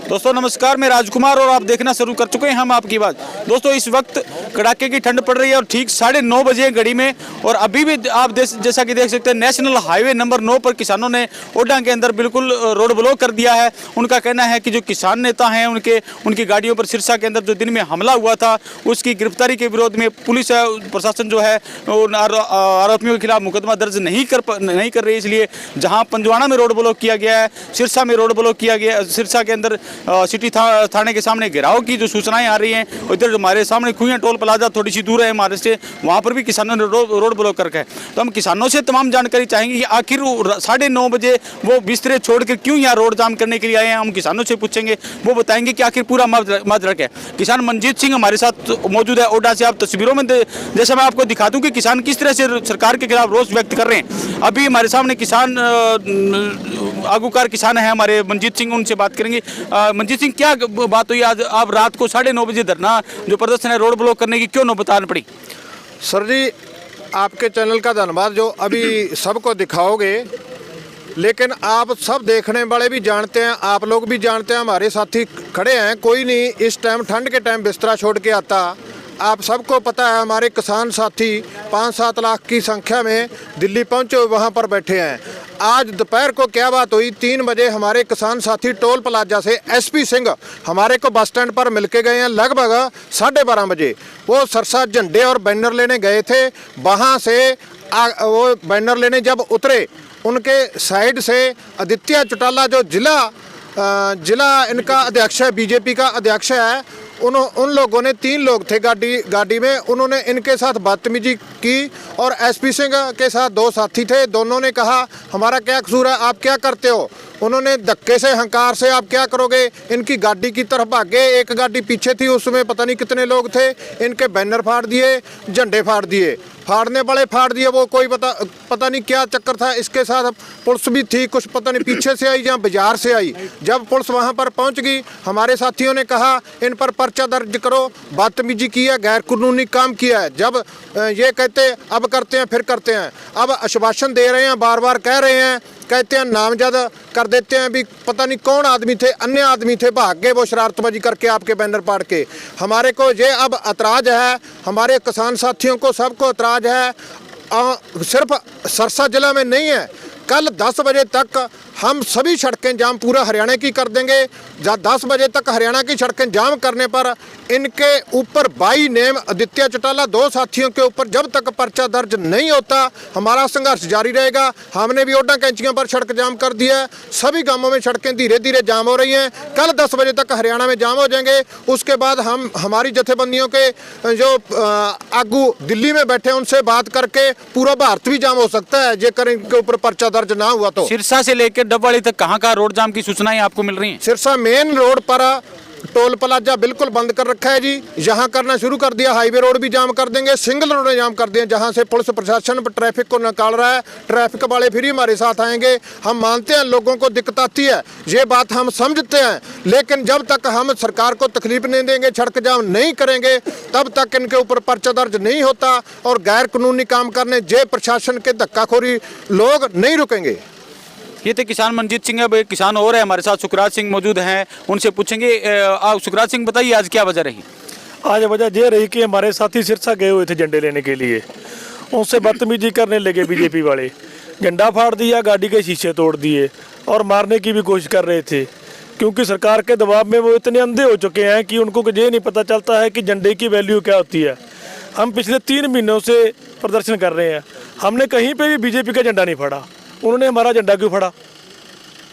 दोस्तों नमस्कार, मैं राजकुमार और आप देखना शुरू कर चुके हैं हम आपकी बात। दोस्तों इस वक्त कड़ाके की ठंड पड़ रही है और ठीक 9:30 बजे घड़ी में, और अभी भी आप जैसा कि देख सकते हैं नेशनल हाईवे नंबर 9 पर किसानों ने ओडा के अंदर बिल्कुल रोड ब्लॉक कर दिया है। उनका कहना है कि जो किसान नेता हैं उनकी गाड़ियों पर सिरसा के अंदर जो दिन में हमला हुआ था उसकी गिरफ्तारी के विरोध में पुलिस प्रशासन जो है आरोपियों के खिलाफ मुकदमा दर्ज नहीं कर रही, इसलिए जहां पंजवाड़ा में रोड ब्लॉक किया गया है, सिरसा में रोड ब्लॉक किया गया, सिरसा के अंदर सिटी थाने के सामने घेराव की जो सूचनाएं आ रही हैं। इधर हमारे सामने खुइया टोल प्लाजा थोड़ी सी दूर है हमारे से, वहां पर भी किसानों ने रोड ब्लॉक करके है। तो हम किसानों से तमाम जानकारी चाहेंगे कि आखिर 9:30 बजे वो बिस्तरे छोड़कर क्यों यहाँ रोड जाम करने के लिए आए हैं। हम किसानों से पूछेंगे, वो बताएंगे कि आखिर पूरा माजरा क्या है। किसान मनजीत सिंह हमारे साथ मौजूद है ओडा से। आप तस्वीरों में जैसा मैं आपको दिखा दूं कि किसान किस तरह से सरकार के खिलाफ रोष व्यक्त कर रहे हैं। अभी हमारे सामने किसान आगूकार किसान है हमारे मनजीत सिंह, उनसे बात करेंगे। मनजीत सिंह, क्या बात हुई आज आप रात को 9:30 बजे धरना जो प्रदर्शन है रोड ब्लॉक करने की क्यों नौबत आनी पड़ी? सर जी, आपके चैनल का धन्यवाद जो अभी सबको दिखाओगे, लेकिन आप सब देखने वाले भी जानते हैं, आप लोग भी जानते हैं, हमारे साथी खड़े हैं, कोई नहीं इस टाइम ठंड के टाइम बिस्तरा छोड़ के आता। आप सबको पता है हमारे किसान साथी 5-7 लाख की संख्या में दिल्ली पहुंचे वहां पर बैठे हैं। आज दोपहर को क्या बात हुई, 3 बजे हमारे किसान साथी टोल प्लाजा से एसपी सिंह हमारे को बस स्टैंड पर मिलके गए हैं। लगभग 12:30 बजे वो सरसा झंडे और बैनर लेने गए थे। वहाँ से वो बैनर लेने जब उतरे, उनके साइड से आदित्य चौटाला जो जिला इनका अध्यक्ष है, बीजेपी का अध्यक्ष है, उन लोगों ने 3 लोग थे गाड़ी में, उन्होंने इनके साथ बदतमीजी की और एसपी सिंह के साथ 2 साथी थे। दोनों ने कहा हमारा क्या कसूर है, आप क्या करते हो। उन्होंने धक्के से हंकार से आप क्या करोगे, इनकी गाड़ी की तरफ भागे। एक गाड़ी पीछे थी, उसमें पता नहीं कितने लोग थे, इनके बैनर फाड़ दिए, झंडे फाड़ दिए, फाड़ने वाले फाड़ दिए। वो कोई पता नहीं क्या चक्कर था। इसके साथ पुलिस भी थी, कुछ पता नहीं पीछे से आई या बाजार से आई। जब पुलिस वहां पर पहुंच गई, हमारे साथियों ने कहा इन पर पर्चा दर्ज करो, बदतमीजी की है, गैर कानूनी काम किया है। जब ये कहते अब करते हैं फिर करते हैं, अब आश्वासन दे रहे हैं, बार बार कह रहे हैं, कहते हैं नामजद कर देते हैं। भी पता नहीं कौन आदमी थे, अन्य आदमी थे, भाग गए वो शरारतबाजी करके आपके बैनर पाड़ के। हमारे को ये अब एतराज़ है, हमारे किसान साथियों को सबको एतराज़ है। सिर्फ सरसा जिला में नहीं है, कल 10 बजे तक हम सभी सड़कें जाम पूरा हरियाणा की कर देंगे। 10 बजे तक हरियाणा की सड़कें जाम करने पर इनके ऊपर बाई नेम आदित्य चौटाला 2 साथियों के ऊपर जब तक पर्चा दर्ज नहीं होता हमारा संघर्ष जारी रहेगा। हमने भी ओडा कैंचियों पर सड़क जाम कर दिया है, सभी गांवों में सड़कें धीरे धीरे जाम हो रही हैं। कल 10 बजे तक हरियाणा में जाम हो जाएंगे। उसके बाद हम हमारी जथेबंदियों के जो आगू दिल्ली में बैठे हैं उनसे बात करके पूरा भारत भी जाम हो सकता है जेकर इनके ऊपर पर्चा दर्ज ना हुआ तो। सिरसा से लेकर डबवाड़ी तक कहाँ रोड जाम की सूचनाएं आपको मिल रही हैं? सिरसा मेन रोड पर टोल प्लाजा बिल्कुल बंद कर रखा है जी, यहाँ करना शुरू कर दिया। हाईवे रोड भी जाम कर देंगे, सिंगल रोड जाम कर दिए, जहाँ से पुलिस प्रशासन पर ट्रैफिक को निकाल रहा है। ट्रैफिक वाले फिर हमारे साथ आएंगे। हम मानते हैं लोगों को दिक्कत आती है, ये बात हम समझते हैं, लेकिन जब तक हम सरकार को तकलीफ नहीं देंगे, सड़क जाम नहीं करेंगे, तब तक इनके ऊपर पर्चा दर्ज नहीं होता। और गैर कानूनी काम करने जे प्रशासन के धक्काखोरी लोग नहीं रुकेंगे। ये थे किसान मनजीत सिंह। अब एक किसान और है हमारे साथ, सुखराज सिंह मौजूद हैं, उनसे पूछेंगे। सुखराज सिंह, बताइए आज क्या वजह रही? आज वजह ये रही कि हमारे साथी सिरसा गए हुए थे झंडे लेने के लिए, उनसे बदतमीजी करने लगे बीजेपी वाले। झंडा फाड़ दिया, गाड़ी के शीशे तोड़ दिए और मारने की भी कोशिश कर रहे थे, क्योंकि सरकार के दबाव में वो इतने अंधे हो चुके हैं कि उनको ये नहीं पता चलता है कि झंडे की वैल्यू क्या होती है। हम पिछले 3 महीनों से प्रदर्शन कर रहे हैं, हमने कहीं पर भी बीजेपी का झंडा नहीं फाड़ा, उन्होंने हमारा झंडा क्यों फाड़ा?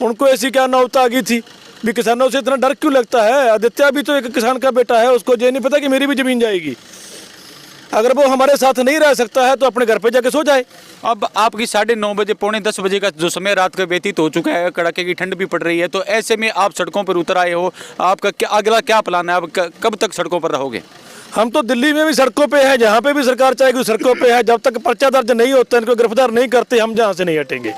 उनको ऐसी क्या नौबत आ गई थी? भी किसानों से इतना डर क्यों लगता है? आदित्य भी तो एक किसान का बेटा है, उसको ये नहीं पता कि मेरी भी ज़मीन जाएगी। अगर वो हमारे साथ नहीं रह सकता है तो अपने घर पे जाके सो जाए। अब आपकी 9:30 बजे, 9:45 बजे का जो समय रात का व्यतीत हो चुका है, कड़ाके की ठंड भी पड़ रही है, तो ऐसे में आप सड़कों पर उतर आए हो, आपका क्या अगला क्या प्लान है? आप कब तक सड़कों पर रहोगे? हम तो दिल्ली में भी सड़कों पे हैं, जहाँ पे भी सरकार चाहेगी सड़कों पे है। जब तक पर्चा दर्ज नहीं होता, इनको गिरफ्तार नहीं करते, हम जहाँ से नहीं हटेंगे।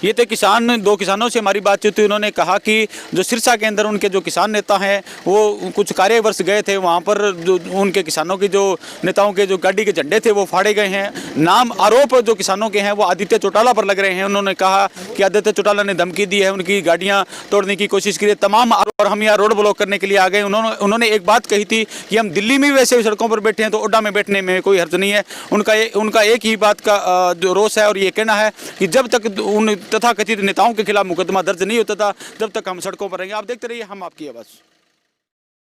ये थे किसान, दो किसानों से हमारी बातचीत हुई। उन्होंने कहा कि जो सिरसा के अंदर उनके जो किसान नेता हैं वो कुछ कार्यवर्ष गए थे, वहाँ पर जो उनके किसानों की जो नेताओं के जो गाड़ी के झंडे थे वो फाड़े गए हैं। नाम आरोप जो किसानों के हैं वो आदित्य चौटाला पर लग रहे हैं। उन्होंने कहा कि आदित्य चौटाला ने धमकी दी है, उनकी गाड़ियाँ तोड़ने की कोशिश की है, तमाम आरोप, और हम यहाँ रोड ब्लॉक करने के लिए आ गए। उन्होंने एक बात कही थी कि हम दिल्ली में भी वैसे भी सड़कों पर बैठे हैं तो ओडा में बैठने में कोई हर्ज नहीं है। उनका एक ही बात का जो रोष है और ये कहना है कि जब तक उन तथाकथित नेताओं के खिलाफ मुकदमा दर्ज नहीं होता था तब तक हम सड़कों पर रहेंगे। आप देखते रहिए हम आपकी आवाज़।